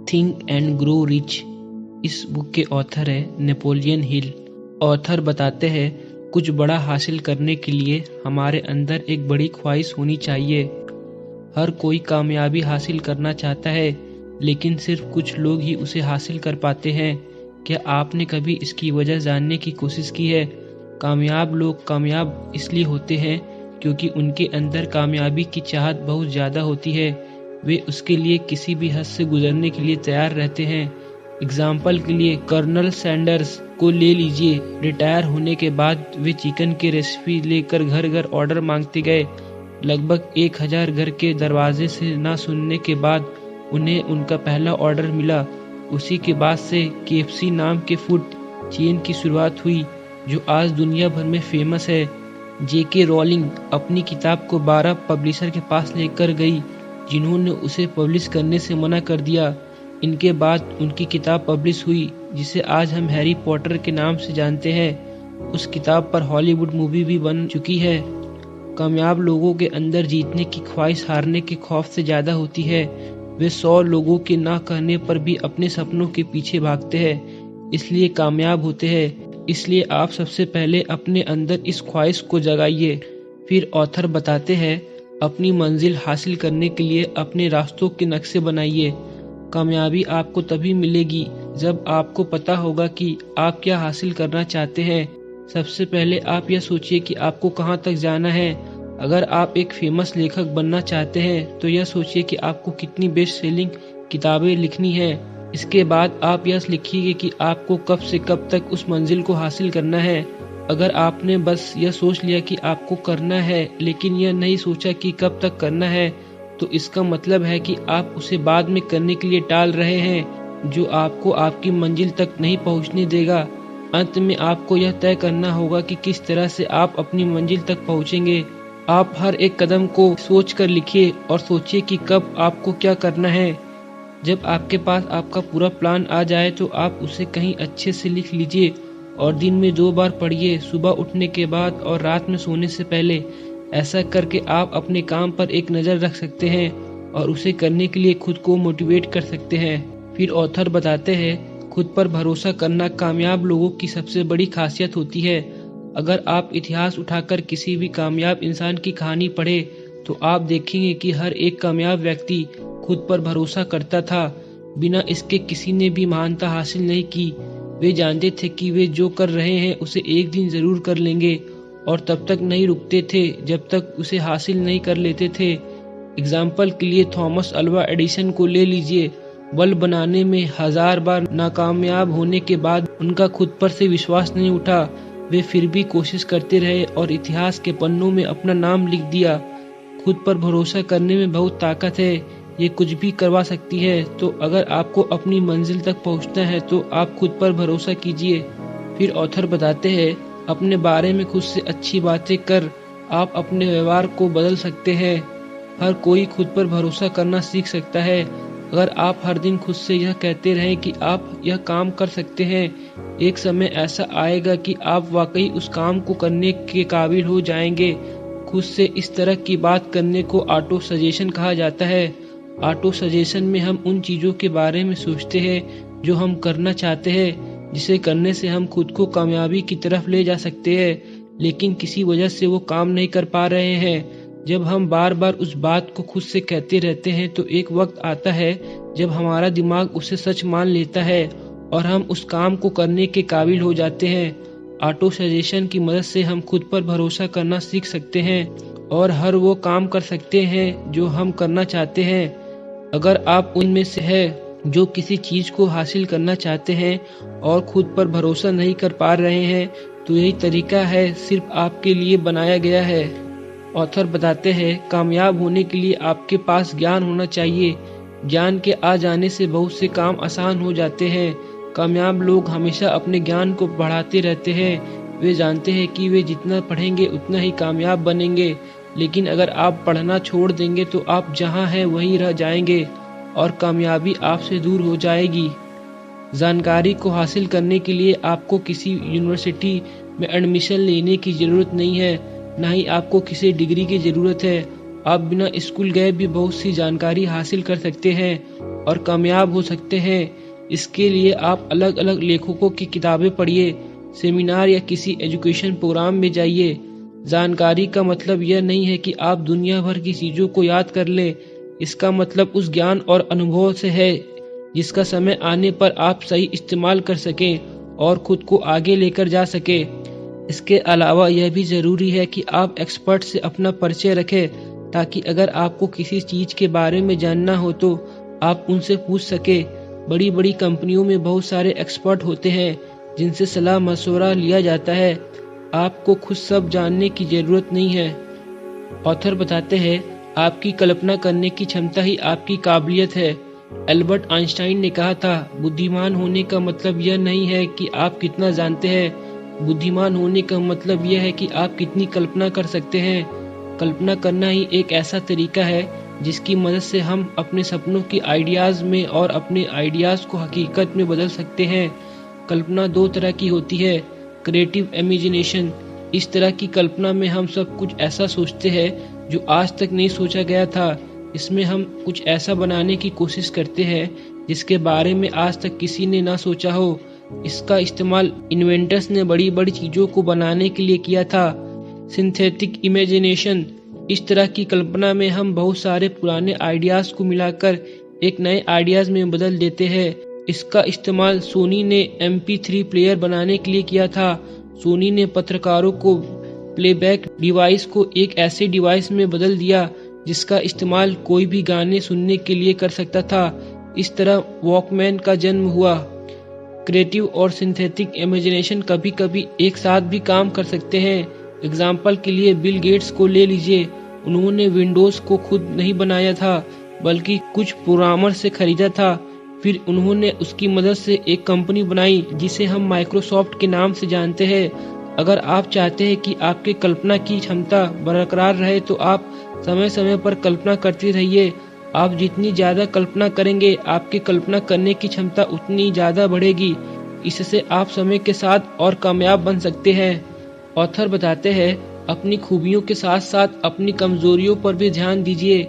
Think and grow rich. इस book के author है नेपोलियन हिल। ऑथर बताते हैं कुछ बड़ा हासिल करने के लिए हमारे अंदर एक बड़ी ख्वाहिश होनी चाहिए। हर कोई कामयाबी हासिल करना चाहता है, लेकिन सिर्फ कुछ लोग ही उसे हासिल कर पाते हैं। क्या आपने कभी इसकी वजह जानने की कोशिश की है? कामयाब लोग कामयाब इसलिए होते हैं क्योंकि उनके अंदर कामयाबी की चाहत बहुत ज़्यादा होती है। वे उसके लिए किसी भी हद से गुजरने के लिए तैयार रहते हैं। एग्जाम्पल के लिए कर्नल सैंडर्स को ले लीजिए। रिटायर होने के बाद वे चिकन की रेसिपी लेकर घर घर ऑर्डर मांगते गए। लगभग 1000 घर के दरवाजे से ना सुनने के बाद उन्हें उनका पहला ऑर्डर मिला। उसी के बाद से KFC नाम के फूड चेन की शुरुआत हुई, जो आज दुनिया भर में फेमस है। JK रॉलिंग अपनी किताब को 12 पब्लिशर के पास लेकर गई, जिन्होंने उसे पब्लिश करने से मना कर दिया। इनके बाद उनकी किताब पब्लिश हुई, जिसे आज हम हैरी पॉटर के नाम से जानते हैं। उस किताब पर हॉलीवुड मूवी भी बन चुकी है। कामयाब लोगों के अंदर जीतने की ख्वाहिश हारने के खौफ से ज़्यादा होती है। वे 100 लोगों के ना कहने पर भी अपने सपनों के पीछे भागते हैं, इसलिए कामयाब होते हैं। इसलिए आप सबसे पहले अपने अंदर इस ख्वाहिश को जगाइए। फिर ऑथर बताते हैं अपनी मंजिल हासिल करने के लिए अपने रास्तों के नक्शे बनाइए। कामयाबी आपको तभी मिलेगी जब आपको पता होगा कि आप क्या हासिल करना चाहते हैं। सबसे पहले आप यह सोचिए कि आपको कहां तक जाना है। अगर आप एक फेमस लेखक बनना चाहते हैं तो यह सोचिए कि आपको कितनी बेस्ट सेलिंग किताबें लिखनी है। इसके बाद आप यह लिखिए कि आपको कब से कब तक उस मंजिल को हासिल करना है। अगर आपने बस यह सोच लिया कि आपको करना है, लेकिन यह नहीं सोचा कि कब तक करना है, तो इसका मतलब है कि आप उसे बाद में करने के लिए टाल रहे हैं, जो आपको आपकी मंजिल तक नहीं पहुंचने देगा। अंत में आपको यह तय करना होगा कि किस तरह से आप अपनी मंजिल तक पहुंचेंगे। आप हर एक कदम को सोच कर लिखिए और सोचिए कि कब आपको क्या करना है। जब आपके पास आपका पूरा प्लान आ जाए तो आप उसे कहीं अच्छे से लिख लीजिए और दिन में 2 बार पढ़िए, सुबह उठने के बाद और रात में सोने से पहले। ऐसा करके आप अपने काम पर एक नज़र रख सकते हैं और उसे करने के लिए खुद को मोटिवेट कर सकते हैं। फिर ऑथर बताते हैं खुद पर भरोसा करना कामयाब लोगों की सबसे बड़ी खासियत होती है। अगर आप इतिहास उठाकर किसी भी कामयाब इंसान की कहानी पढ़े तो आप देखेंगे कि हर एक कामयाब व्यक्ति खुद पर भरोसा करता था। बिना इसके किसी ने भी महानता हासिल नहीं की। वे जानते थे कि वे जो कर रहे हैं उसे एक दिन जरूर कर लेंगे और तब तक नहीं रुकते थे जब तक उसे हासिल नहीं कर लेते थे। एग्जाम्पल के लिए थॉमस अल्वा एडिसन को ले लीजिए। बल्ब बनाने में 1000 बार नाकामयाब होने के बाद उनका खुद पर से विश्वास नहीं उठा। वे फिर भी कोशिश करते रहे और इतिहास के पन्नों में अपना नाम लिख दिया। खुद पर भरोसा करने में बहुत ताकत है, ये कुछ भी करवा सकती है। तो अगर आपको अपनी मंजिल तक पहुंचना है तो आप खुद पर भरोसा कीजिए। फिर ऑथर बताते हैं अपने बारे में खुद से अच्छी बातें कर आप अपने व्यवहार को बदल सकते हैं। हर कोई खुद पर भरोसा करना सीख सकता है। अगर आप हर दिन खुद से यह कहते रहें कि आप यह काम कर सकते हैं, एक समय ऐसा आएगा कि आप वाकई उस काम को करने के काबिल हो जाएंगे। खुद से इस तरह की बात करने को ऑटो सजेशन कहा जाता है। ऑटो सजेशन में हम उन चीज़ों के बारे में सोचते हैं जो हम करना चाहते हैं, जिसे करने से हम खुद को कामयाबी की तरफ ले जा सकते हैं, लेकिन किसी वजह से वो काम नहीं कर पा रहे हैं। जब हम बार बार उस बात को खुद से कहते रहते हैं तो एक वक्त आता है जब हमारा दिमाग उसे सच मान लेता है और हम उस काम को करने के काबिल हो जाते हैं। ऑटो सजेशन की मदद से हम खुद पर भरोसा करना सीख सकते हैं और हर वो काम कर सकते हैं जो हम करना चाहते हैं। अगर आप उनमें से हैं जो किसी चीज़ को हासिल करना चाहते हैं और खुद पर भरोसा नहीं कर पा रहे हैं, तो यही तरीका है, सिर्फ आपके लिए बनाया गया है। ऑथर बताते हैं कामयाब होने के लिए आपके पास ज्ञान होना चाहिए। ज्ञान के आ जाने से बहुत से काम आसान हो जाते हैं। कामयाब लोग हमेशा अपने ज्ञान को बढ़ाते रहते हैं। वे जानते हैं कि वे जितना पढ़ेंगे उतना ही कामयाब बनेंगे, लेकिन अगर आप पढ़ना छोड़ देंगे तो आप जहां हैं वहीं रह जाएंगे और कामयाबी आपसे दूर हो जाएगी। जानकारी को हासिल करने के लिए आपको किसी यूनिवर्सिटी में एडमिशन लेने की ज़रूरत नहीं है, ना ही आपको किसी डिग्री की ज़रूरत है। आप बिना स्कूल गए भी बहुत सी जानकारी हासिल कर सकते हैं और कामयाब हो सकते हैं। इसके लिए आप अलग अलग लेखकों की किताबें पढ़िए, सेमिनार या किसी एजुकेशन प्रोग्राम में जाइए। जानकारी का मतलब यह नहीं है कि आप दुनिया भर की चीज़ों को याद कर लें। इसका मतलब उस ज्ञान और अनुभव से है जिसका समय आने पर आप सही इस्तेमाल कर सकें और खुद को आगे लेकर जा सके। इसके अलावा यह भी ज़रूरी है कि आप एक्सपर्ट से अपना परिचय रखें, ताकि अगर आपको किसी चीज़ के बारे में जानना हो तो आप उनसे पूछ सके। बड़ी बड़ी कंपनियों में बहुत सारे एक्सपर्ट होते हैं जिनसे सलाह मशवरा लिया जाता है। आपको खुद सब जानने की ज़रूरत नहीं है। ऑथर बताते हैं, आपकी कल्पना करने की क्षमता ही आपकी काबिलियत है। एल्बर्ट आइंस्टाइन ने कहा था, बुद्धिमान होने का मतलब यह नहीं है कि आप कितना जानते हैं, बुद्धिमान होने का मतलब यह है कि आप कितनी कल्पना कर सकते हैं। कल्पना करना ही एक ऐसा तरीका है जिसकी मदद से हम अपने सपनों की आइडियाज़ में और अपने आइडियाज़ को हकीकत में बदल सकते हैं। कल्पना दो तरह की होती है, क्रिएटिव इमेजिनेशन। इस तरह की कल्पना में हम सब कुछ ऐसा सोचते हैं जो आज तक नहीं सोचा गया था। इसमें हम कुछ ऐसा बनाने की कोशिश करते हैं जिसके बारे में आज तक किसी ने ना सोचा हो। इसका इस्तेमाल इन्वेंटर्स ने बड़ी बड़ी चीज़ों को बनाने के लिए किया था। सिंथेटिक इमेजिनेशन, इस तरह की कल्पना में हम बहुत सारे पुराने आइडियाज़ को मिलाकर एक नए आइडियाज़ में बदल देते हैं। इसका इस्तेमाल सोनी ने MP3 प्लेयर बनाने के लिए किया था। सोनी ने पत्रकारों को प्लेबैक डिवाइस को एक ऐसे डिवाइस में बदल दिया जिसका इस्तेमाल कोई भी गाने सुनने के लिए कर सकता था। इस तरह वॉकमैन का जन्म हुआ। क्रिएटिव और सिंथेटिक इमेजिनेशन कभी कभी एक साथ भी काम कर सकते हैं। एग्जाम्पल के लिए बिल गेट्स को ले लीजिए। उन्होंने विंडोज़ को खुद नहीं बनाया था, बल्कि कुछ प्रोग्रामर से खरीदा था। फिर उन्होंने उसकी मदद से एक कंपनी बनाई जिसे हम माइक्रोसॉफ्ट के नाम से जानते हैं। अगर आप चाहते हैं कि आपके कल्पना की क्षमता बरकरार रहे तो आप समय समय पर कल्पना करते रहिए। आप जितनी ज़्यादा कल्पना करेंगे, आपकी कल्पना करने की क्षमता उतनी ज़्यादा बढ़ेगी। इससे आप समय के साथ और कामयाब बन सकते हैं। ऑथर बताते हैं, अपनी खूबियों के साथ साथ अपनी कमजोरियों पर भी ध्यान दीजिए।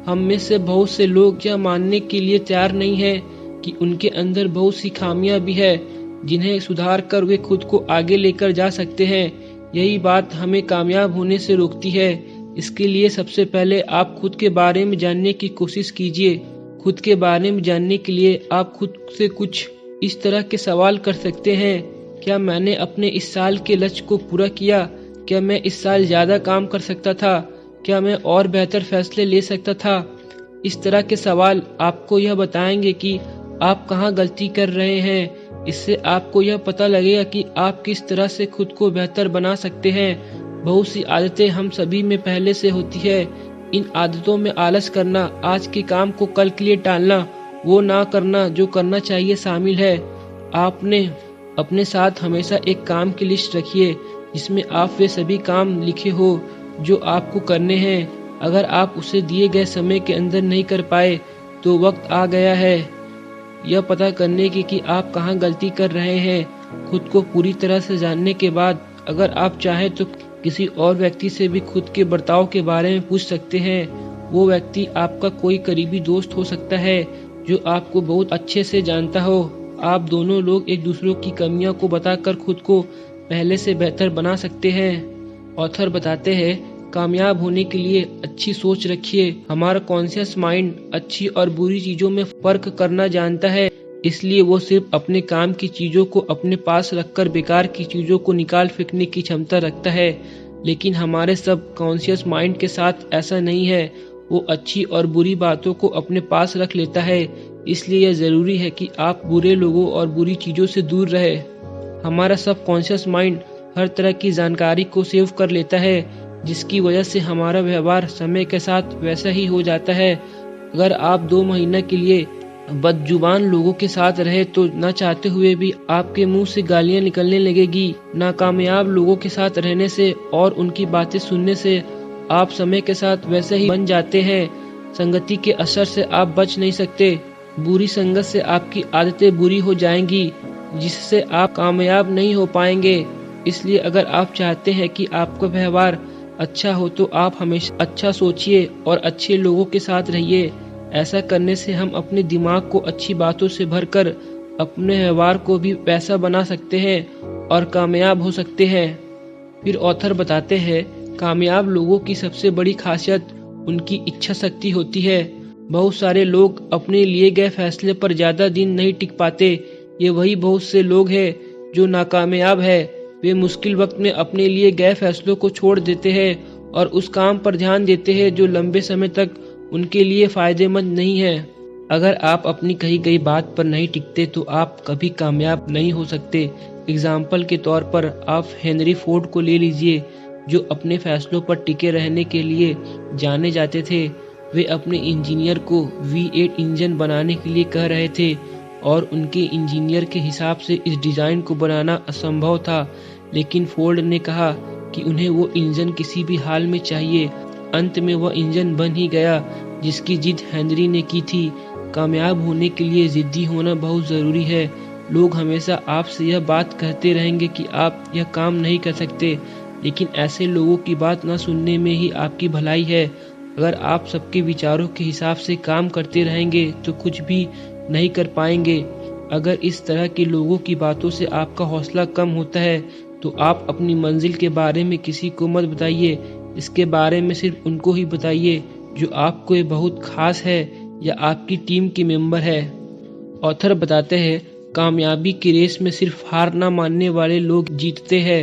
हम में से बहुत से लोग यह मानने के लिए तैयार नहीं हैं कि उनके अंदर बहुत सी खामियां भी है जिन्हें सुधार कर वे खुद को आगे लेकर जा सकते हैं। यही बात हमें कामयाब होने से रोकती है। इसके लिए सबसे पहले आप खुद के बारे में जानने की कोशिश कीजिए। खुद के बारे में जानने के लिए आप खुद से कुछ इस तरह के सवाल कर सकते हैं, क्या मैंने अपने इस साल के लक्ष्य को पूरा किया? क्या मैं इस साल ज़्यादा काम कर सकता था? क्या मैं और बेहतर फैसले ले सकता था? इस तरह के सवाल आपको यह बताएंगे कि आप कहाँ गलती कर रहे हैं। इससे आपको यह पता लगेगा कि आप किस तरह से खुद को बेहतर बना सकते हैं। बहुत सी आदतें हम सभी में पहले से होती है। इन आदतों में आलस करना, आज के काम को कल के लिए टालना, वो ना करना जो करना चाहिए शामिल है। आपने अपने साथ हमेशा एक काम की लिस्ट रखिए जिसमें आप वे सभी काम लिखे हो जो आपको करने हैं। अगर आप उसे दिए गए समय के अंदर नहीं कर पाए तो वक्त आ गया है यह पता करने की कि आप कहाँ गलती कर रहे हैं। खुद को पूरी तरह से जानने के बाद अगर आप चाहें तो किसी और व्यक्ति से भी खुद के बर्ताव के बारे में पूछ सकते हैं। वो व्यक्ति आपका कोई करीबी दोस्त हो सकता है जो आपको बहुत अच्छे से जानता हो। आप दोनों लोग एक दूसरे की कमियों को बताकर खुद को पहले से बेहतर बना सकते हैं। ऑथर बताते हैं, कामयाब होने के लिए अच्छी सोच रखिए। हमारा कॉन्शियस माइंड अच्छी और बुरी चीजों में फर्क करना जानता है, इसलिए वो सिर्फ अपने काम की चीजों को अपने पास रखकर बेकार की चीजों को निकाल फेंकने की क्षमता रखता है। लेकिन हमारे सब कॉन्शियस माइंड के साथ ऐसा नहीं है। वो अच्छी और बुरी बातों को अपने पास रख लेता है। इसलिए यह जरूरी है कि आप बुरे लोगों और बुरी चीजों से दूर रहे। हमारा सब कॉन्शियस माइंड हर तरह की जानकारी को सेव कर लेता है, जिसकी वजह से हमारा व्यवहार समय के साथ वैसा ही हो जाता है। अगर आप 2 महीने के लिए बदजुबान लोगों के साथ रहे तो न चाहते हुए भी आपके मुंह से गालियां निकलने लगेगी। नाकामयाब लोगों के साथ रहने से और उनकी बातें सुनने से आप समय के साथ वैसे ही बन जाते हैं। संगति के असर से आप बच नहीं सकते। बुरी संगत से आपकी आदतें बुरी हो जाएंगी, जिससे आप कामयाब नहीं हो पाएंगे। इसलिए अगर आप चाहते हैं कि आपका व्यवहार अच्छा हो तो आप हमेशा अच्छा सोचिए और अच्छे लोगों के साथ रहिए। ऐसा करने से हम अपने दिमाग को अच्छी बातों से भरकर अपने व्यवहार को भी वैसा बना सकते हैं और कामयाब हो सकते हैं। फिर ऑथर बताते हैं, कामयाब लोगों की सबसे बड़ी खासियत उनकी इच्छा शक्ति होती है। बहुत सारे लोग अपने लिए गए फैसले पर ज्यादा दिन नहीं टिक पाते। ये वही बहुत से लोग हैं जो नाकामयाब है। वे मुश्किल वक्त में अपने लिए गए फैसलों को छोड़ देते हैं और उस काम पर ध्यान देते हैं जो लंबे समय तक उनके लिए फायदेमंद नहीं है। अगर आप अपनी कही गई बात पर नहीं टिकते तो आप कभी कामयाब नहीं हो सकते। एग्जाम्पल के तौर पर आप हेनरी फोर्ड को ले लीजिए, जो अपने फैसलों पर टिके रहने के लिए जाने जाते थे। वे अपने इंजीनियर को V8 इंजन बनाने के लिए कह रहे थे और उनके इंजीनियर के हिसाब से इस डिज़ाइन को बनाना असंभव था, लेकिन फोर्ड ने कहा कि उन्हें वो इंजन किसी भी हाल में चाहिए। अंत में वह इंजन बन ही गया जिसकी जिद हेनरी ने की थी। कामयाब होने के लिए जिद्दी होना बहुत ज़रूरी है। लोग हमेशा आपसे यह बात कहते रहेंगे कि आप यह काम नहीं कर सकते, लेकिन ऐसे लोगों की बात न सुनने में ही आपकी भलाई है। अगर आप सबके विचारों के हिसाब से काम करते रहेंगे तो कुछ भी नहीं कर पाएंगे। अगर इस तरह के लोगों की बातों से आपका हौसला कम होता है तो आप अपनी मंजिल के बारे में किसी को मत बताइए। इसके बारे में सिर्फ उनको ही बताइए जो आपको बहुत खास है या आपकी टीम के मेंबर है। ऑथर बताते हैं, कामयाबी की रेस में सिर्फ हार ना मानने वाले लोग जीतते हैं।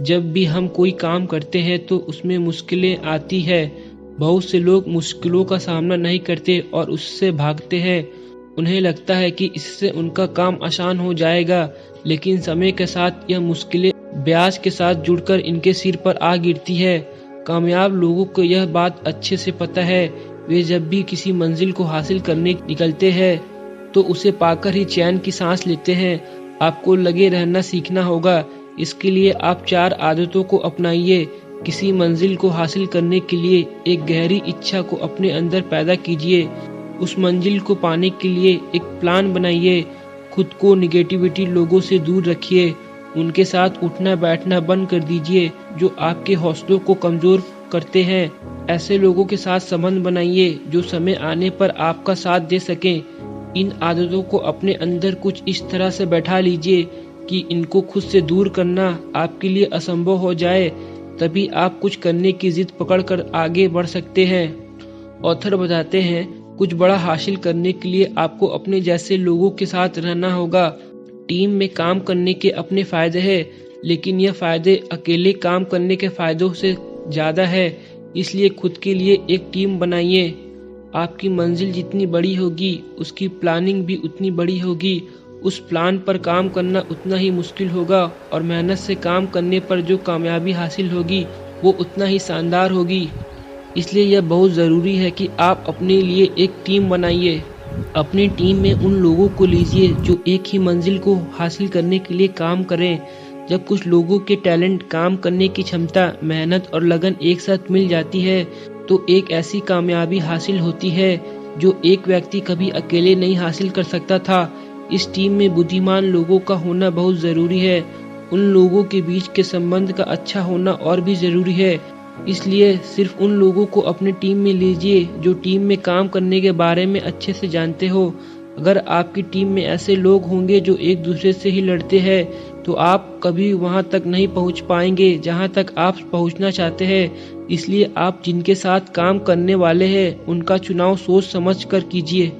जब भी हम कोई काम करते हैं तो उसमें मुश्किलें आती है। बहुत से लोग मुश्किलों का सामना नहीं करते और उससे भागते हैं। उन्हें लगता है कि इससे उनका काम आसान हो जाएगा, लेकिन समय के साथ यह मुश्किलें ब्याज के साथ जुड़कर इनके सिर पर आ गिरती है। कामयाब लोगों को यह बात अच्छे से पता है। वे जब भी किसी मंजिल को हासिल करने निकलते हैं तो उसे पाकर ही चैन की सांस लेते हैं। आपको लगे रहना सीखना होगा। इसके लिए आप 4 आदतों को अपनाइए। किसी मंजिल को हासिल करने के लिए एक गहरी इच्छा को अपने अंदर पैदा कीजिए। उस मंजिल को पाने के लिए एक प्लान बनाइए। खुद को निगेटिविटी लोगों से दूर रखिए। उनके साथ उठना बैठना बंद कर दीजिए जो आपके हौसलों को कमजोर करते हैं। ऐसे लोगों के साथ संबंध बनाइए जो समय आने पर आपका साथ दे सकें। इन आदतों को अपने अंदर कुछ इस तरह से बैठा लीजिए कि इनको खुद से दूर करना आपके लिए असंभव हो जाए। तभी आप कुछ करने की जिद पकड़कर आगे बढ़ सकते हैं। ऑथर बताते हैं, कुछ बड़ा हासिल करने के लिए आपको अपने जैसे लोगों के साथ रहना होगा। टीम में काम करने के अपने फायदे हैं, लेकिन यह फायदे अकेले काम करने के फायदों से ज्यादा है। इसलिए खुद के लिए एक टीम बनाइए। आपकी मंजिल जितनी बड़ी होगी उसकी प्लानिंग भी उतनी बड़ी होगी। उस प्लान पर काम करना उतना ही मुश्किल होगा और मेहनत से काम करने पर जो कामयाबी हासिल होगी वो उतना ही शानदार होगी। इसलिए यह बहुत ज़रूरी है कि आप अपने लिए एक टीम बनाइए। अपनी टीम में उन लोगों को लीजिए जो एक ही मंजिल को हासिल करने के लिए काम करें। जब कुछ लोगों के टैलेंट, काम करने की क्षमता, मेहनत और लगन एक साथ मिल जाती है तो एक ऐसी कामयाबी हासिल होती है जो एक व्यक्ति कभी अकेले नहीं हासिल कर सकता था। इस टीम में बुद्धिमान लोगों का होना बहुत ज़रूरी है। उन लोगों के बीच के संबंध का अच्छा होना और भी ज़रूरी है। इसलिए सिर्फ उन लोगों को अपने टीम में लीजिए जो टीम में काम करने के बारे में अच्छे से जानते हो। अगर आपकी टीम में ऐसे लोग होंगे जो एक दूसरे से ही लड़ते हैं तो आप कभी वहां तक नहीं पहुंच पाएंगे जहां तक आप पहुंचना चाहते हैं। इसलिए आप जिनके साथ काम करने वाले हैं उनका चुनाव सोच समझ कर कीजिए।